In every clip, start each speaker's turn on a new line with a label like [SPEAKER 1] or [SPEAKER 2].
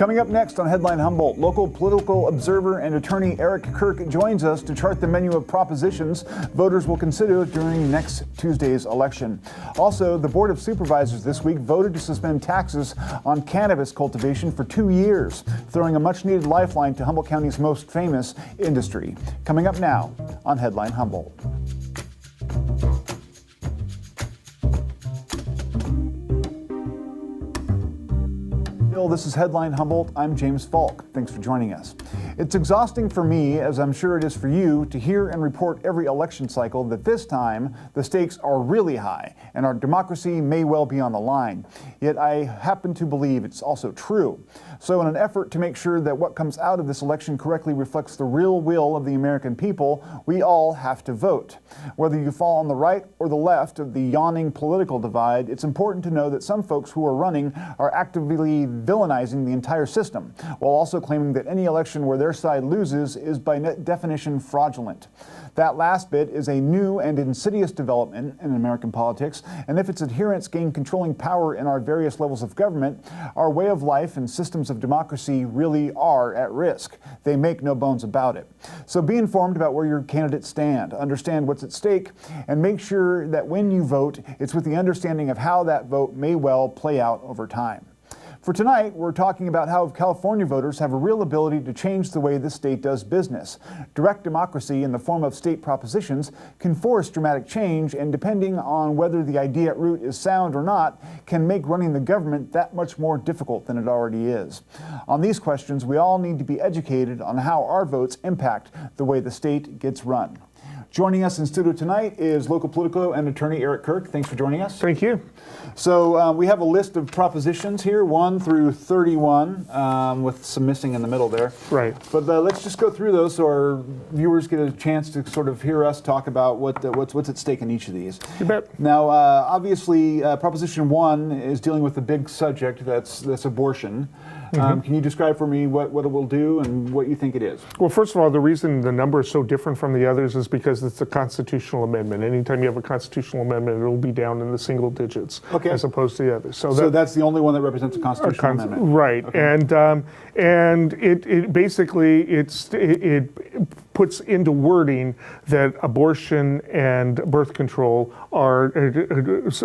[SPEAKER 1] Coming up next on Headline Humboldt, local political observer and attorney Eric Kirk joins us to chart the menu of propositions voters will consider during next Tuesday's election. Also, the Board of Supervisors this week voted to suspend taxes on cannabis cultivation for 2 years, throwing a much-needed lifeline to Humboldt County's most famous industry. Coming up now on Headline Humboldt. This is Headline Humboldt. I'm James Falk. Thanks for joining us. It's exhausting for me, as I'm sure it is for you, to hear and report every election cycle that this time the stakes are really high and our democracy may well be on the line. Yet I happen to believe it's also true. So in an effort to make sure that what comes out of this election correctly reflects the real will of the American people, we all have to vote. Whether you fall on the right or the left of the yawning political divide, it's important to know that some folks who are running are actively villainizing the entire system, while also claiming that any election where their side loses is by definition fraudulent. That last bit is a new and insidious development in American politics, and if its adherents gain controlling power in our various levels of government, our way of life and systems of democracy really are at risk. They make no bones about it. So be informed about where your candidates stand, understand what's at stake, and make sure that when you vote, it's with the understanding of how that vote may well play out over time. For tonight, we're talking about how California voters have a real ability to change the way the state does business. Direct democracy in the form of state propositions can force dramatic change, and depending on whether the idea at root is sound or not, can make running the government that much more difficult than it already is. On these questions, we all need to be educated on how our votes impact the way the state gets run. Joining us in studio tonight is local politico and attorney Eric Kirk. Thanks for joining us.
[SPEAKER 2] Thank you.
[SPEAKER 1] So we have a list of propositions here, 1 through 31, with some missing in the middle there.
[SPEAKER 2] Right.
[SPEAKER 1] But let's just go through those so our viewers get a chance to sort of hear us talk about what's at stake in each of these.
[SPEAKER 2] You bet.
[SPEAKER 1] Now, obviously, Proposition 1 is dealing with the big subject that's abortion. Can you describe for me what it will do and what you think it is?
[SPEAKER 2] Well, first of all, the reason the number is so different from the others is because it's a constitutional amendment. Anytime you have a constitutional amendment, it will be down in the single digits, as opposed to the others.
[SPEAKER 1] So that's the only one that represents a constitutional amendment,
[SPEAKER 2] right? Okay. And it basically it puts into wording that abortion and birth control are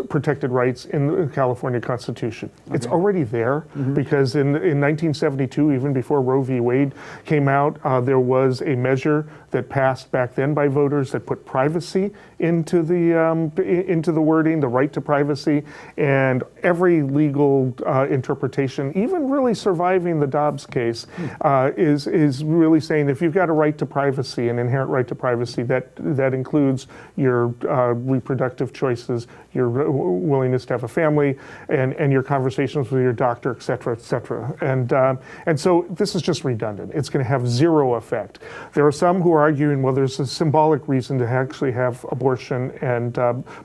[SPEAKER 2] protected rights in the California Constitution. Okay. It's already there because in 1972, even before Roe v. Wade came out, there was a measure that passed back then by voters that put privacy into the wording, the right to privacy, and every legal interpretation, even really surviving the Dobbs case, is really saying if you've got a right to privacy, an inherent right to privacy, that includes your reproductive choices, your willingness to have a family, and your conversations with your doctor, et cetera, et cetera. And so this is just redundant. It's going to have zero effect. There are some who are arguing, well, there's a symbolic reason to actually have abortion and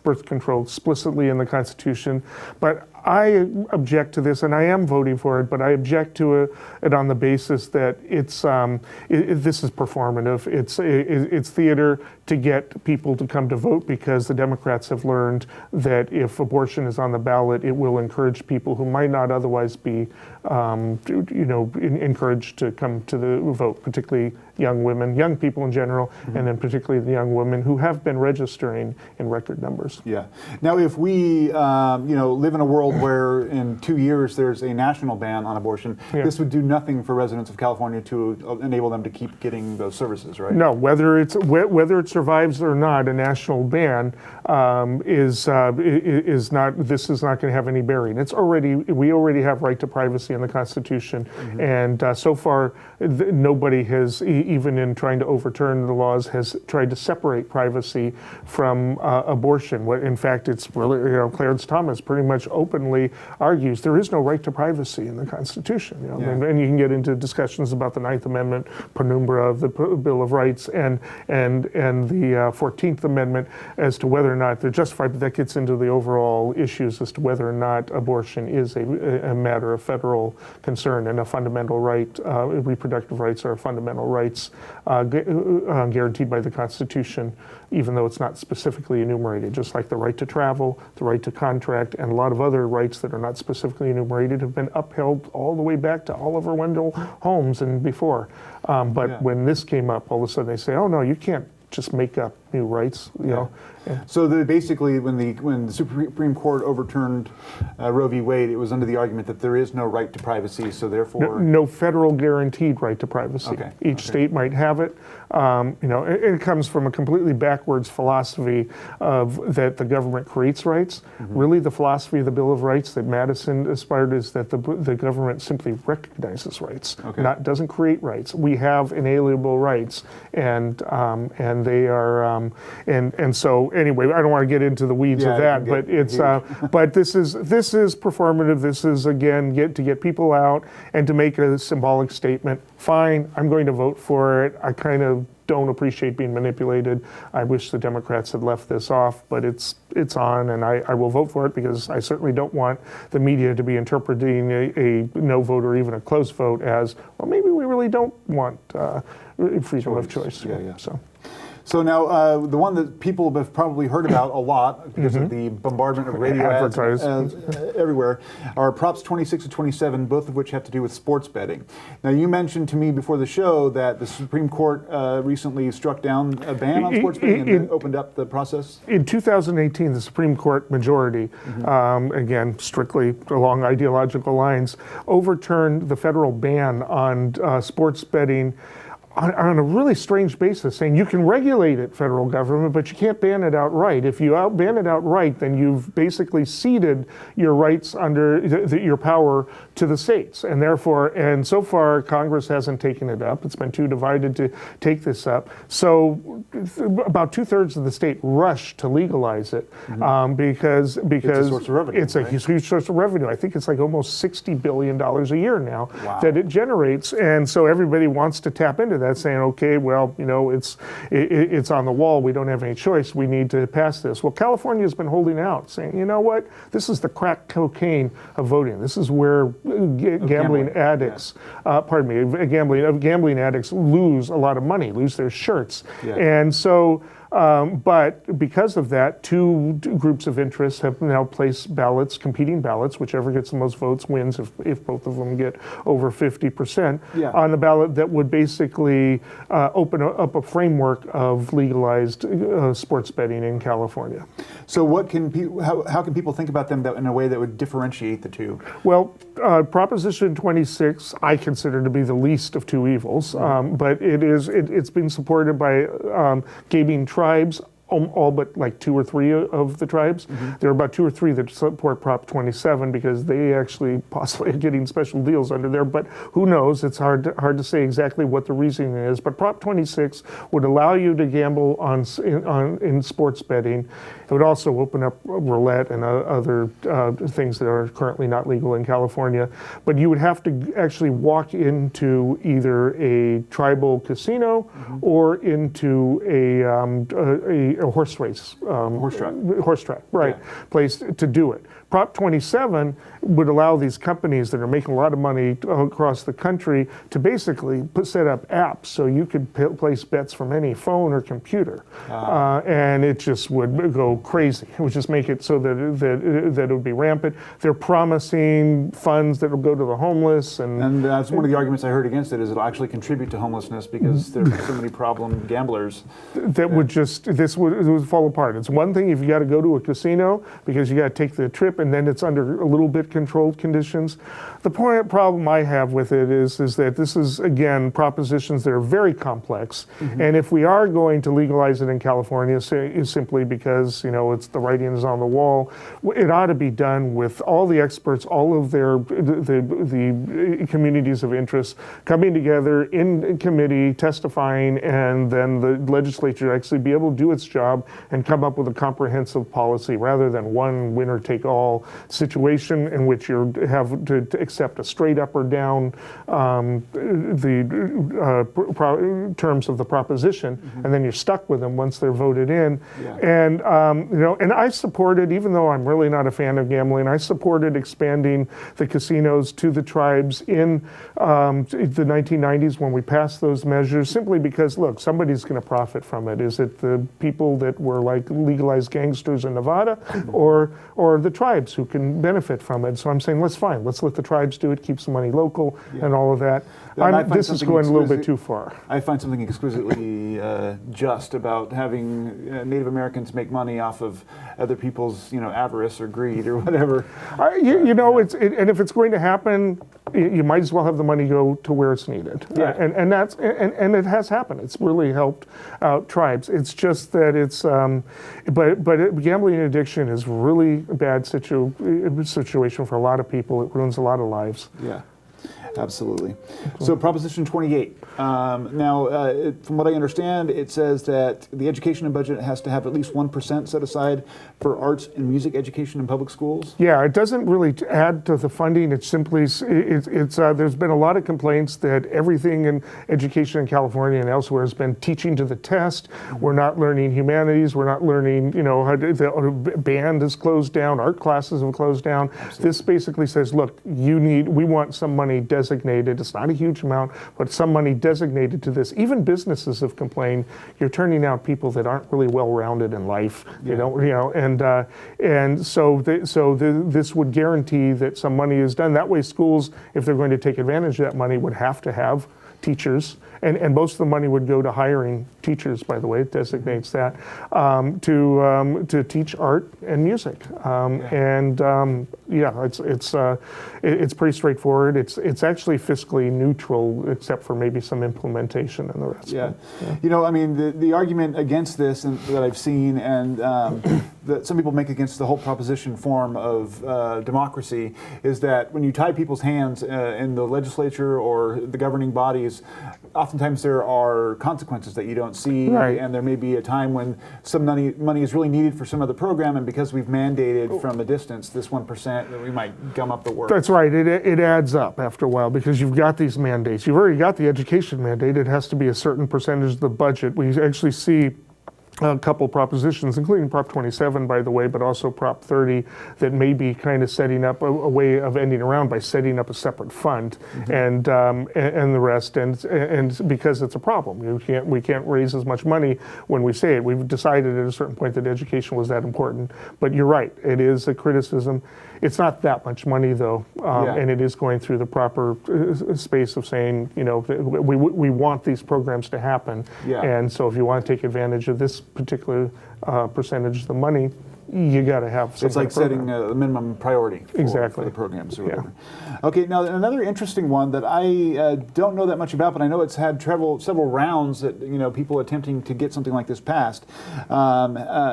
[SPEAKER 2] birth control explicitly in the Constitution, but I object to this, and I am voting for it, but I object to it on the basis that this is performative. It's theater to get people to come to vote because the Democrats have learned that if abortion is on the ballot, it will encourage people who might not otherwise be, encouraged to come to the vote, particularly young women, young people in general, and then particularly the young women who have been registering in record numbers.
[SPEAKER 1] Yeah. Now, if we, live in a world where in 2 years there's a national ban on abortion, this would do nothing for residents of California to enable them to keep getting those services, right?
[SPEAKER 2] No, whether it survives or not, a national ban is not. This is not going to have any bearing. We already have right to privacy in the Constitution, and so far nobody has, even in trying to overturn the laws, has tried to separate privacy from abortion. In fact, it's really, Clarence Thomas pretty much openly argues there is no right to privacy in the Constitution. And you can get into discussions about the 9th Amendment, penumbra of the Bill of Rights, and the 14th Amendment as to whether or not they're justified, but that gets into the overall issues as to whether or not abortion is a matter of federal concern and a fundamental right. Reproductive rights are fundamental rights guaranteed by the Constitution, even though it's not specifically enumerated, just like the right to travel, the right to contract, and a lot of other rights that are not specifically enumerated have been upheld all the way back to Oliver Wendell Holmes and before. But when this came up, all of a sudden they say, oh no, you can't just make up new rights, you know.
[SPEAKER 1] So basically, when the Supreme Court overturned Roe v. Wade, it was under the argument that there is no right to privacy, so therefore
[SPEAKER 2] no federal guaranteed right to privacy.
[SPEAKER 1] Okay.
[SPEAKER 2] Each state might have it. You know, it comes from a completely backwards philosophy of that the government creates rights. Really, the philosophy of the Bill of Rights that Madison aspired is that the government simply recognizes rights, doesn't create rights. We have inalienable rights, and they are and so anyway, I don't want to get into the weeds of that, but it's but this is performative. This is again to get people out and to make a symbolic statement. Fine, I'm going to vote for it. I kind of don't appreciate being manipulated. I wish the Democrats had left this off, but it's on, and I will vote for it because I certainly don't want the media to be interpreting a no vote or even a close vote as, well, maybe we really don't want freedom of choice.
[SPEAKER 1] So now, the one that people have probably heard about a lot because of the bombardment of radio ads everywhere are Props 26 and 27, both of which have to do with sports betting. Now, you mentioned to me before the show that the Supreme Court recently struck down a ban on sports betting and opened up the process.
[SPEAKER 2] In 2018, the Supreme Court majority, again, strictly along ideological lines, overturned the federal ban on sports betting on a really strange basis, saying you can regulate it, federal government, but you can't ban it outright. If you ban it outright, then you've basically ceded your rights under your power to the states. And therefore, and so far, Congress hasn't taken it up. It's been too divided to take this up. So about 2/3 of the state rushed to legalize it because
[SPEAKER 1] it's a source of revenue.
[SPEAKER 2] It's a huge source of revenue. I think it's like almost $60 billion a year now that it generates. And so everybody wants to tap into that, saying, okay, well, you know, it's on the wall. We don't have any choice. We need to pass this. Well, California has been holding out, saying, you know what? This is the crack cocaine of voting. This is where gambling addicts, gambling addicts lose a lot of money, lose their shirts. And so, but because of that, two groups of interest have now placed ballots, competing ballots, whichever gets the most votes wins if both of them get over 50% on the ballot that would basically open up a framework of legalized sports betting in California.
[SPEAKER 1] So how can people think about them in a way that would differentiate the two?
[SPEAKER 2] Well, Proposition 26 I consider to be the least of two evils, but it's been supported by gaming tribes, all but like 2 or 3 of the tribes. There are about 2 or 3 that support Prop 27 because they actually possibly are getting special deals under there, but who knows? It's hard to say exactly what the reasoning is. But Prop 26 would allow you to gamble in sports betting. It would also open up roulette and other things that are currently not legal in California. But you would have to actually walk into either a tribal casino or into a horse race, horse track, place to do it. Prop 27 would allow these companies that are making a lot of money across the country to basically set up apps so you could place bets from any phone or computer, and it just would go crazy. It would just make it so that it would be rampant. They're promising funds that will go to the homeless,
[SPEAKER 1] and that's one of the arguments I heard against it is it'll actually contribute to homelessness because there's so many problem gamblers.
[SPEAKER 2] That would it would fall apart. It's one thing if you got to go to a casino because you got to take the trip and then it's under a little bit controlled conditions. The problem I have with it is that this is, again, propositions that are very complex. And if we are going to legalize it in California, simply because, you know, it's the writing is on the wall, it ought to be done with all the experts, all of the communities of interest coming together in committee, testifying, and then the legislature actually be able to do its job and come up with a comprehensive policy rather than one winner-take-all situation in which you have to accept a straight up or down terms of the proposition, and then you're stuck with them once they're voted in. And you know, and I supported, even though I'm really not a fan of gambling, I supported expanding the casinos to the tribes in the 1990s when we passed those measures, simply because, look, somebody's going to profit from it. Is it the people that were like legalized gangsters in Nevada, or the tribes? tribes who can benefit from it. So I'm saying, let's let the tribes do it, keep some money local and all of that. This is going a little bit too far.
[SPEAKER 1] I find something exquisitely just about having Native Americans make money off of other people's, avarice or greed or whatever.
[SPEAKER 2] And if it's going to happen, you might as well have the money go to where it's needed.
[SPEAKER 1] Yeah.
[SPEAKER 2] And it has happened. It's really helped out tribes. It's just that it's, but gambling and addiction is really a bad situation for a lot of people. It ruins a lot of lives.
[SPEAKER 1] Yeah. Absolutely. So Proposition 28. Now, from what I understand, it says that the education budget has to have at least 1% set aside for arts and music education in public schools.
[SPEAKER 2] Yeah, it doesn't really add to the funding. It's simply, there's been a lot of complaints that everything in education in California and elsewhere has been teaching to the test. We're not learning humanities. We're not learning, how the band is closed down, art classes have closed down. Absolutely. This basically says, look, we want some money designated. It's not a huge amount, but some money designated to this. Even businesses have complained. You're turning out people that aren't really well-rounded in life. Yeah. And so this would guarantee that some money is done. That way, schools, if they're going to take advantage of that money, would have to have teachers, and most of the money would go to hiring teachers, by the way, it designates that, to teach art and music. It's pretty straightforward. It's actually fiscally neutral, except for maybe some implementation and the rest.
[SPEAKER 1] Yeah. The argument against this that I've seen, and that some people make against the whole proposition form of democracy, is that when you tie people's hands in the legislature or the governing bodies, oftentimes there are consequences that you don't see,
[SPEAKER 2] right.
[SPEAKER 1] And there may be a time when some money is really needed for some other program, and because we've mandated from a distance this 1%, that we might gum up the work.
[SPEAKER 2] That's right. It adds up after a while because you've got these mandates. You've already got the education mandate. It has to be a certain percentage of the budget. We actually see a couple propositions, including Prop 27, by the way, but also Prop 30, that may be kind of setting up a way of ending around by setting up a separate fund, and the rest, and because it's a problem, we can't raise as much money when we say it. We've decided at a certain point that education was that important, but you're right, it is a criticism. It's not that much money though, and it is going through the proper space of saying, we want these programs to happen, and so if you want to take advantage of this particular percentage of the money, you got to have some.
[SPEAKER 1] It's like setting a minimum priority for the programs or whatever. Yeah. Okay, now another interesting one that I don't know that much about, but I know it's had several rounds that people attempting to get something like this passed.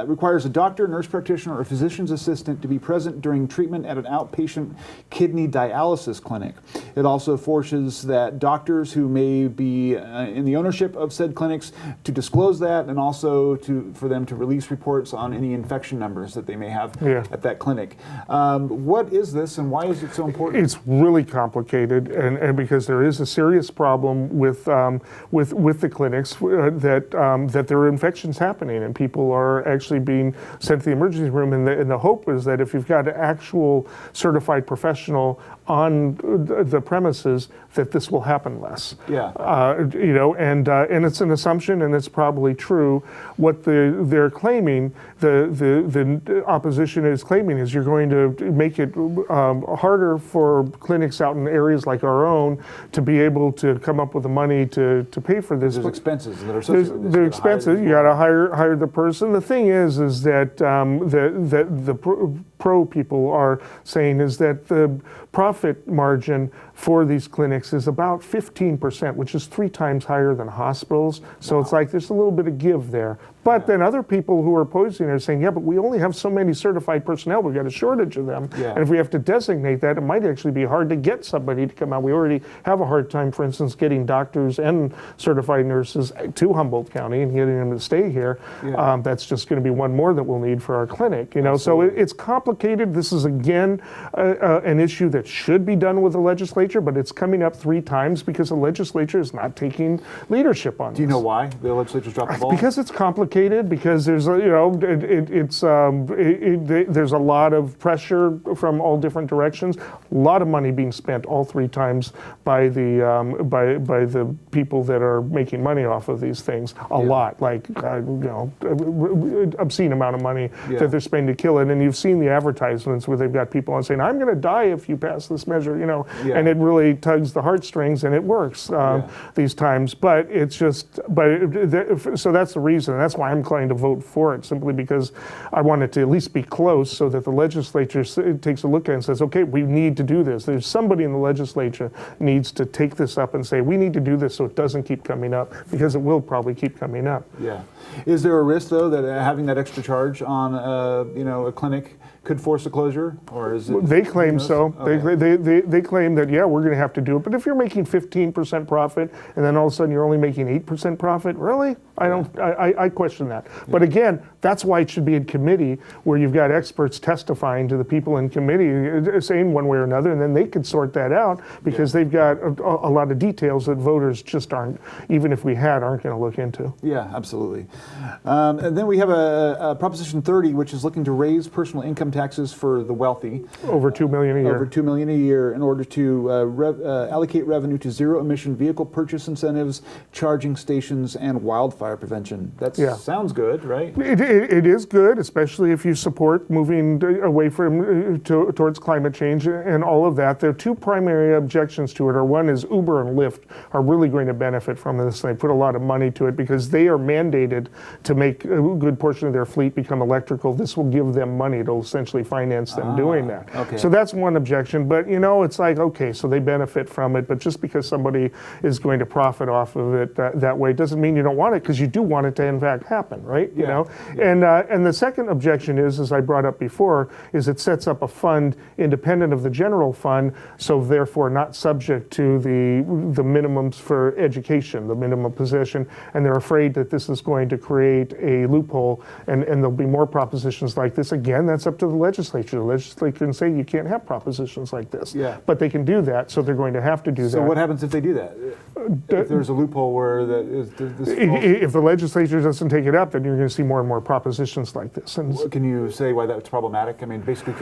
[SPEAKER 1] Requires a doctor, nurse practitioner, or physician's assistant to be present during treatment at an outpatient kidney dialysis clinic. It also forces that doctors who may be in the ownership of said clinics to disclose that, and also for them to release reports on any infection numbers that they may have at that clinic. What is this, and why is it so important?
[SPEAKER 2] It's really complicated, and because there is a serious problem with the clinics that there are infections happening, and people are actually being sent to the emergency room. And the hope is that if you've got an actual certified professional on the premises, that this will happen less.
[SPEAKER 1] Yeah.
[SPEAKER 2] And it's an assumption, and it's probably true. What they're claiming, the opposition is claiming, is you're going to make it harder for clinics out in areas like our own to be able to come up with the money to pay for this.
[SPEAKER 1] There's expenses that are associated with this.
[SPEAKER 2] There's expenses. You got to hire the person. The thing is that the pro people are saying is that the profit margin for these clinics is about 15%, which is 3 times higher than hospitals. So it's like there's a little bit of give there. But then other people who are opposing are saying, yeah, but we only have so many certified personnel. We've got a shortage of them. Yeah. And if we have to designate that, it might actually be hard to get somebody to come out. We already have a hard time, for instance, getting doctors and certified nurses to Humboldt County and getting them to stay here. Yeah. That's just going to be one more that we'll need for our clinic. So it's complicated. This is, again, an issue that should be done with the legislature, but it's coming up 3 times because the legislature is not taking leadership on this.
[SPEAKER 1] Do you know why the legislature's dropped the ball?
[SPEAKER 2] Because it's complicated. Because there's there's a lot of pressure from all different directions. A lot of money being spent all 3 times by the people that are making money off of these things. A lot, like obscene amount of money that they're spending to kill it. And you've seen the advertisements where they've got people on saying, "I'm going to die if you pass this measure,"
[SPEAKER 1] Yeah.
[SPEAKER 2] and it really tugs the heartstrings, and it works these times. But it's just, so that's the reason. That's why I'm inclined to vote for it, simply because I want it to at least be close, so that the legislature takes a look at it and says, "Okay, we need to do this." There's somebody in the legislature needs to take this up and say, "We need to do this so it doesn't keep coming up," because it will probably keep coming up.
[SPEAKER 1] Yeah. Is there a risk, though, that having that extra charge on a clinic could force a closure, or is it?
[SPEAKER 2] They claim so.
[SPEAKER 1] Okay.
[SPEAKER 2] They claim that, yeah, we're going to have to do it. But if you're making 15% profit and then all of a sudden you're only making 8% profit, really? I question that. Yeah. But again, that's why it should be in committee, where you've got experts testifying to the people in committee saying one way or another, and then they could sort that out, because they've got a lot of details that voters just aren't, even if we had, aren't going to look into.
[SPEAKER 1] Yeah, absolutely. And then we have a Proposition 30, which is looking to raise personal income taxes for the wealthy.
[SPEAKER 2] Over $2 million a year.
[SPEAKER 1] Over $2 million a year, in order to allocate revenue to zero-emission vehicle purchase incentives, charging stations, and wildfire prevention. That sounds good, right?
[SPEAKER 2] It is good, especially if you support moving away from towards climate change and all of that. There are two primary objections to it. One is Uber and Lyft are really going to benefit from this. They put a lot of money to it because they are mandated to make a good portion of their fleet become electrical. This will give them money to essentially finance them doing that.
[SPEAKER 1] Okay.
[SPEAKER 2] So that's one objection. But it's like, okay, so they benefit from it, but just because somebody is going to profit off of it that way doesn't mean you don't want it, because you do want it to in fact happen, right?
[SPEAKER 1] Yeah.
[SPEAKER 2] And the second objection is, as I brought up before, is it sets up a fund independent of the general fund, so therefore not subject to the minimums for education, the minimum position, and they're afraid that this is going to create a loophole, and there'll be more propositions like this. Again, that's up to the legislature. The legislature can say you can't have propositions like this, but they can do that, so they're going to have to do that.
[SPEAKER 1] So what happens if they do that? If there's a loophole where this
[SPEAKER 2] if the legislature doesn't take it up, then you're going to see more and more propositions like this. And
[SPEAKER 1] can you say why that's problematic? I mean, basically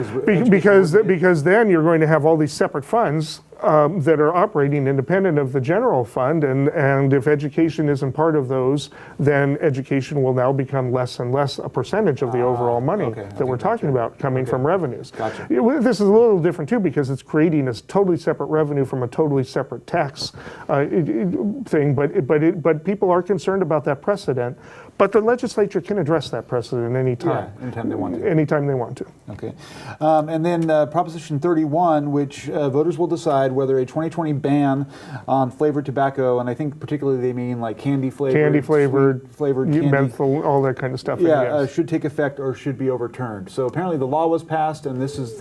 [SPEAKER 2] because then you're going to have all these separate funds that are operating independent of the general fund, and if education isn't part of those, then education will now become less and less a percentage of the overall money that we're talking about coming from revenues.
[SPEAKER 1] Gotcha.
[SPEAKER 2] This is a little different too, because it's creating a totally separate revenue from a totally separate tax thing, but people are concerned about that precedent. But the legislature can address that precedent anytime.
[SPEAKER 1] Yeah, anytime they want to.
[SPEAKER 2] Anytime they want to.
[SPEAKER 1] Okay. And then Proposition 31, which voters will decide whether a 2020 ban on flavored tobacco, and I think particularly they mean like candy flavored, candy,
[SPEAKER 2] menthol, all that kind of stuff.
[SPEAKER 1] Yeah, should take effect or should be overturned. So apparently the law was passed, and this is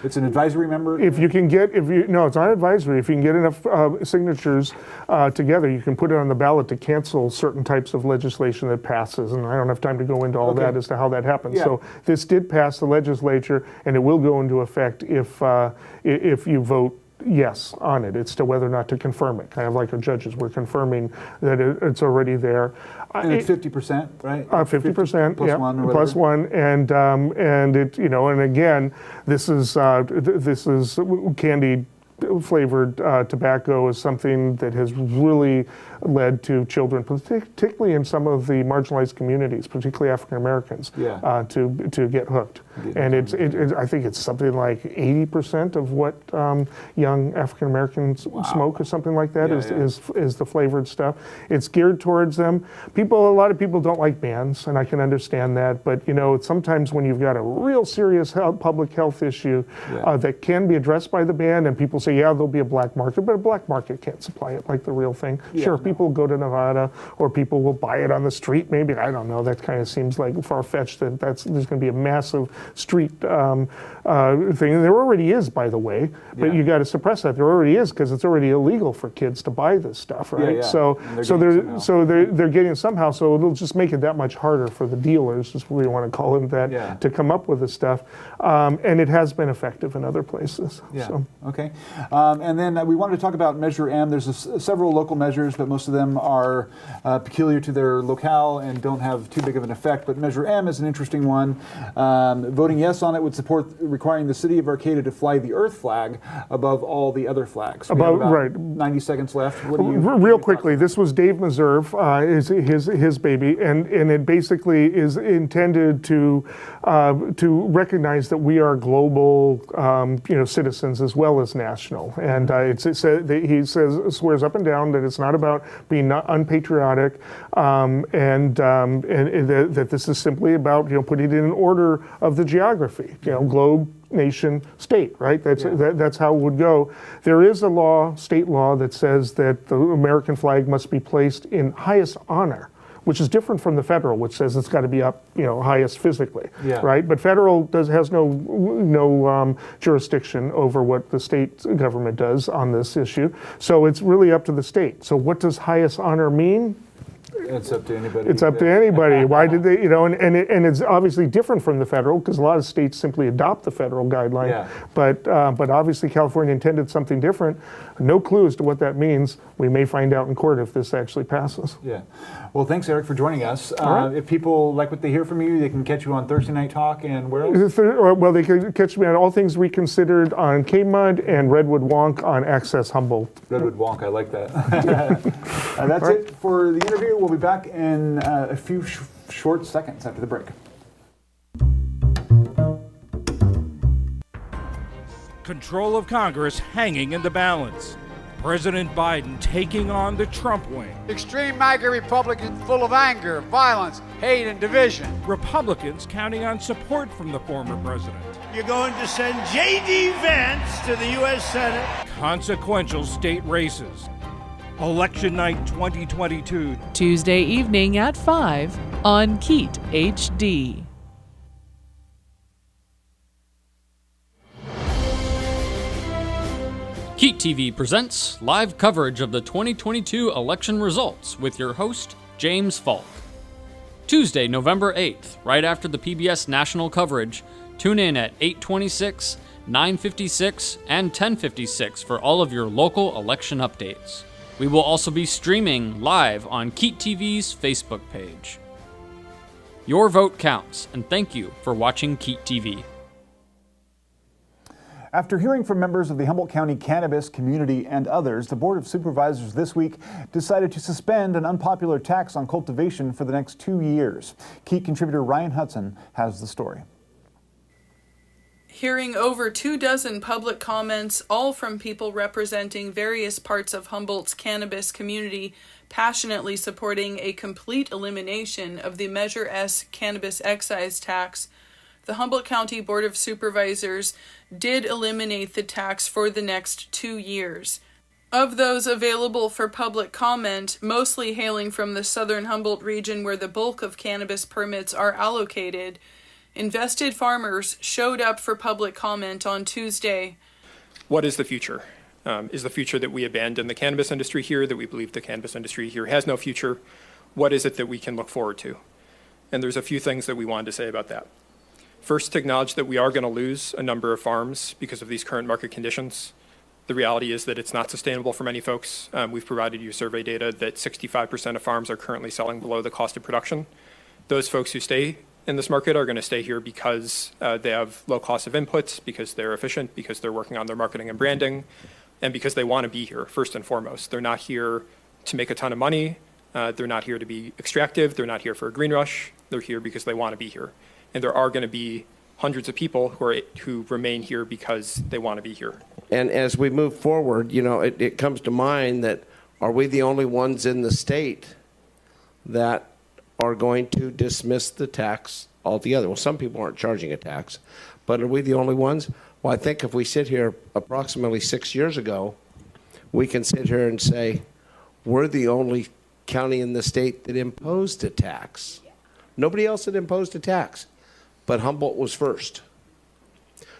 [SPEAKER 1] it's an advisory member?
[SPEAKER 2] No, it's not advisory. If you can get enough signatures together, you can put it on the ballot to cancel certain types of legislation that passes. And I don't have time to go into all that as to how that happens.
[SPEAKER 1] Yeah.
[SPEAKER 2] So this did pass the legislature, and it will go into effect if you vote yes on it. It's to whether or not to confirm it. Kind of like our judges, we're confirming that it's already there.
[SPEAKER 1] And it's 50%, right?
[SPEAKER 2] 50%,
[SPEAKER 1] plus
[SPEAKER 2] yeah,
[SPEAKER 1] one or
[SPEAKER 2] plus one, and it, and again, this is candied flavored tobacco is something that has really led to children, particularly in some of the marginalized communities, particularly African Americans, to get hooked. And I think it's something like 80% of what young African Americans smoke, or something like that, is the flavored stuff. It's geared towards them. A lot of people don't like bans, and I can understand that. But sometimes when you've got a real serious public health issue that can be addressed by the ban, and people say, yeah, there'll be a black market, but a black market can't supply it like the real thing. Sure, people go to Nevada, or people will buy it on the street. Maybe, I don't know. That kind of seems like far-fetched. There's going to be a massive street thing. And there already is, by the way, but you got to suppress that. There already is, because it's already illegal for kids to buy this stuff, right? So they're getting somehow. So it'll just make it that much harder for the dealers, is what we want to call them, that to come up with this stuff. And it has been effective in other places.
[SPEAKER 1] Yeah. So. Okay. And then we wanted to talk about Measure M. There's several local measures, but Most of them are peculiar to their locale and don't have too big of an effect, but Measure M is an interesting one. Voting yes on it would support requiring the city of Arcata to fly the Earth flag above all the other flags. We have about 90 seconds left. What do you
[SPEAKER 2] real quickly, this was Dave Meserve, is his baby, and it basically is intended to recognize that we are global, citizens as well as national. And he swears up and down that it's not about being not unpatriotic, and that this is simply about putting it in order of the geography. Globe, nation, state, right? That's how it would go. There is a law, state law, that says that the American flag must be placed in highest honor, which is different from the federal, which says it's got to be up, highest physically, right? But federal has no jurisdiction over what the state government does on this issue. So it's really up to the state. So what does highest honor mean?
[SPEAKER 1] It's up to anybody.
[SPEAKER 2] It's up to anybody. Why did they, and it's obviously different from the federal because a lot of states simply adopt the federal guideline.
[SPEAKER 1] Yeah.
[SPEAKER 2] But obviously California intended something different. No clue as to what that means. We may find out in court if this actually passes.
[SPEAKER 1] Yeah. Well, thanks, Eric, for joining us.
[SPEAKER 2] Right.
[SPEAKER 1] If people like what they hear from you, they can catch you on Thursday Night Talk and where else?
[SPEAKER 2] Well, they can catch me on All Things Reconsidered on K-Mud and Redwood Wonk on Access Humboldt.
[SPEAKER 1] Redwood Wonk, I like that. That's it for the interview. We'll be back in a few short seconds after the break.
[SPEAKER 3] Control of Congress hanging in the balance. President Biden taking on the Trump wing.
[SPEAKER 4] Extreme MAGA Republicans full of anger, violence, hate, and division.
[SPEAKER 3] Republicans counting on support from the former president.
[SPEAKER 5] You're going to send J.D. Vance to the U.S. Senate.
[SPEAKER 3] Consequential state races. Election night 2022.
[SPEAKER 6] Tuesday evening at 5 on Keat HD.
[SPEAKER 7] Keat TV presents live coverage of the 2022 election results with your host, James Falk. Tuesday, November 8th, right after the PBS national coverage, tune in at 8:26, 9:56, and 10:56 for all of your local election updates. We will also be streaming live on Keat TV's Facebook page. Your vote counts, and thank you for watching Keat TV.
[SPEAKER 1] After hearing from members of the Humboldt County cannabis community and others, the Board of Supervisors this week decided to suspend an unpopular tax on cultivation for the next 2 years. Keat contributor Ryan Hutson has the story.
[SPEAKER 8] Hearing over 24 public comments, all from people representing various parts of Humboldt's cannabis community, passionately supporting a complete elimination of the Measure S cannabis excise tax, the Humboldt County Board of Supervisors did eliminate the tax for the next 2 years. Of those available for public comment, mostly hailing from the southern Humboldt region where the bulk of cannabis permits are allocated, invested farmers showed up for public comment on Tuesday.
[SPEAKER 9] What is the future? Is the future that we abandon the cannabis industry here, that we believe the cannabis industry here has no future? What is it that we can look forward to? And there's a few things that we wanted to say about that. First, to acknowledge that we are going to lose a number of farms because of these current market conditions. The reality is that it's not sustainable for many folks. We've provided you survey data that 65% of farms are currently selling below the cost of production. Those folks who stay in this market are going to stay here because they have low cost of inputs, because they're efficient, because they're working on their marketing and branding, and because they want to be here, first and foremost. They're not here to make a ton of money. They're not here to be extractive. They're not here for a green rush. They're here because they want to be here. And there are going to be hundreds of people who remain here because they want to be here.
[SPEAKER 10] And as we move forward, it comes to mind that are we the only ones in the state that are going to dismiss the tax altogether? Well, some people aren't charging a tax, but are we the only ones? Well, I think if we sit here approximately 6 years ago, we can sit here and say, we're the only county in the state that imposed a tax. Nobody else had imposed a tax, but Humboldt was first.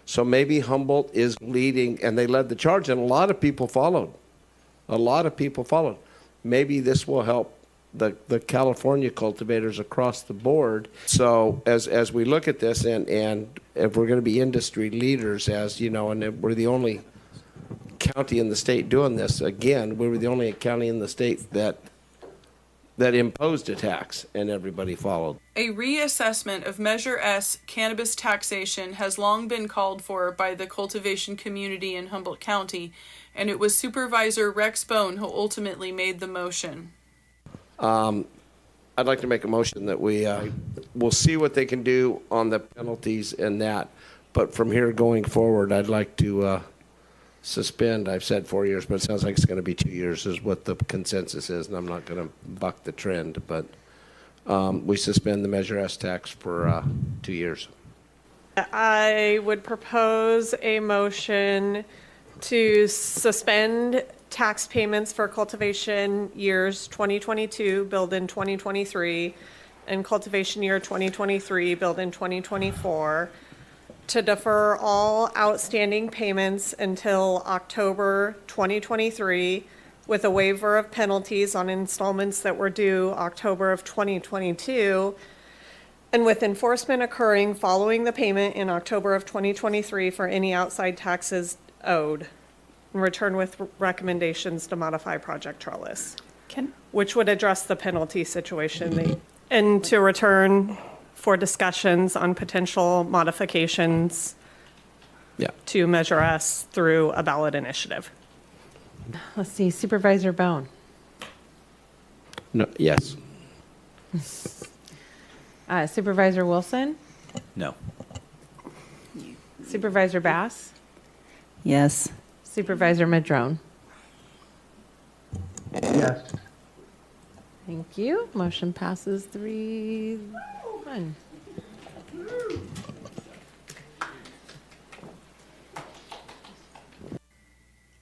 [SPEAKER 10] So maybe Humboldt is leading, and they led the charge, and a lot of people followed. Maybe this will help the California cultivators across the board. So as we look at this, and if we're going to be industry leaders, as you know, and we're the only county county in the state doing this. Again, we were the only county in the state that imposed a tax, and everybody followed.
[SPEAKER 8] A reassessment of Measure S cannabis taxation has long been called for by the cultivation community in Humboldt County, and it was Supervisor Rex Bone who ultimately made the motion.
[SPEAKER 10] I'd like to make a motion that we'll see what they can do on the penalties and that, but from here going forward, I'd like to suspend. I've said 4 years, but it sounds like it's going to be 2 years is what the consensus is, and I'm not going to buck the trend, but we suspend the Measure S tax for 2 years.
[SPEAKER 11] I would propose a motion to suspend tax payments for cultivation years 2022 billed in 2023 and cultivation year 2023 billed in 2024, to defer all outstanding payments until October 2023 with a waiver of penalties on installments that were due October of 2022, and with enforcement occurring following the payment in October of 2023 for any outside taxes owed, and return with recommendations to modify Project Trellis, which would address the penalty situation, and to return for discussions on potential modifications to Measure S through a ballot initiative.
[SPEAKER 12] Let's see, Supervisor Bone.
[SPEAKER 10] No, yes.
[SPEAKER 12] Supervisor Wilson?
[SPEAKER 13] No.
[SPEAKER 12] Supervisor Bass?
[SPEAKER 14] Yes.
[SPEAKER 12] Supervisor Madrone?
[SPEAKER 2] Yes.
[SPEAKER 12] Thank you. Motion passes 3-1.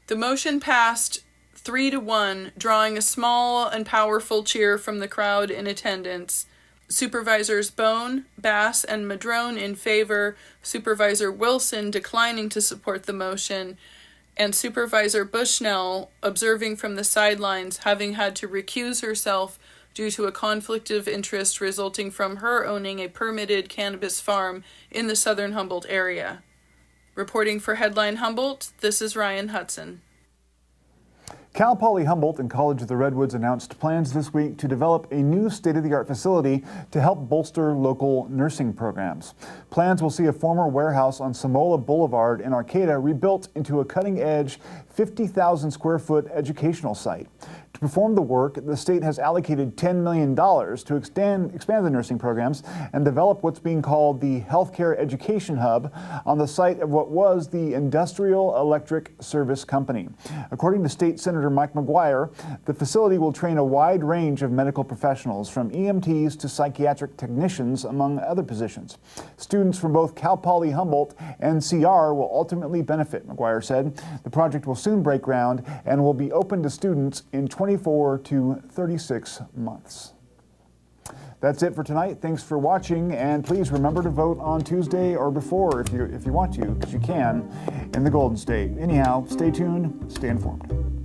[SPEAKER 8] The motion passed 3-1, drawing a small and powerful cheer from the crowd in attendance. Supervisors Bone, Bass, and Madrone in favor, Supervisor Wilson declining to support the motion, and Supervisor Bushnell observing from the sidelines, having had to recuse herself due to a conflict of interest resulting from her owning a permitted cannabis farm in the southern Humboldt area. Reporting for Headline Humboldt, this is Ryan Hutson.
[SPEAKER 1] Cal Poly Humboldt and College of the Redwoods announced plans this week to develop a new state-of-the-art facility to help bolster local nursing programs. Plans will see a former warehouse on Samola Boulevard in Arcata rebuilt into a cutting-edge 50,000 square foot educational site. To perform the work, the state has allocated $10 million to expand the nursing programs and develop what's being called the Healthcare Education Hub on the site of what was the Industrial Electric Service Company. According to State Senator Mike McGuire, the facility will train a wide range of medical professionals, from EMTs to psychiatric technicians, among other positions. Students from both Cal Poly Humboldt and CR will ultimately benefit, McGuire said. The project will soon break ground and will be open to students in 24 to 36 months. That's it for tonight. Thanks for watching, and please remember to vote on Tuesday or before if you want to, because you can, in the Golden State. Anyhow, stay tuned, stay informed.